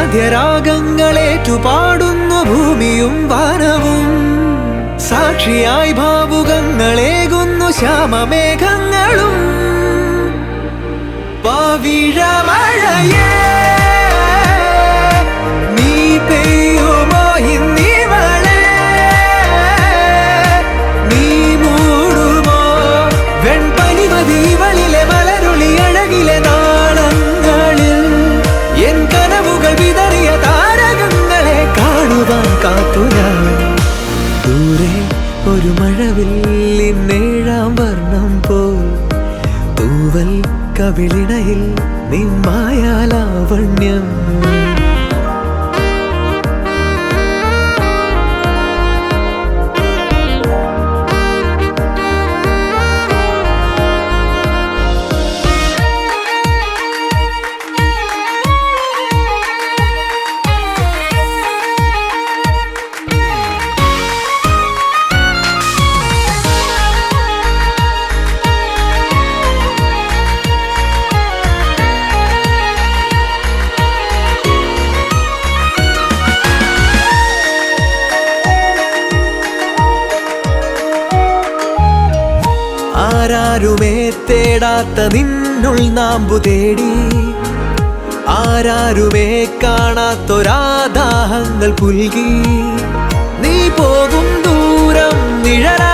ആദ്യരാഗങ്ങളേറ്റുപാടുന്നു ഭൂമിയും വാനവും. സാക്ഷിയായി ഭാവുകങ്ങളേകുന്നു ശ്യാമമേഘങ്ങളും. പവിഴമഴയേ നീ പെയ്യുമോ ഇന്നിവളെ, നീ മൂടുമോ വെൺപനിമതിവളിലെ മലരുളി അഴകിലെ നാളങ്ങളിൽ. എൻ കനവുകൾ വിതറിയ താരകങ്ങളെ കാണുവാൻ കാത്തു ഞാൻ. ദൂരെ ഒരു മഴവില്ലിൻ 7-ാം വർണ്ണം പോൽ തൂവൽ കവിളിണയിൽ നിമ്മായാലാവണ്യം. ആരാരുമേ തേടാത്ത നിന്നുൾ നാമ്പു തേടി, ആരാരുമേ കാണാത്തൊരാദാഹങ്ങൾ പുൽകി. നീ പോകും ദൂരം നിഴലാ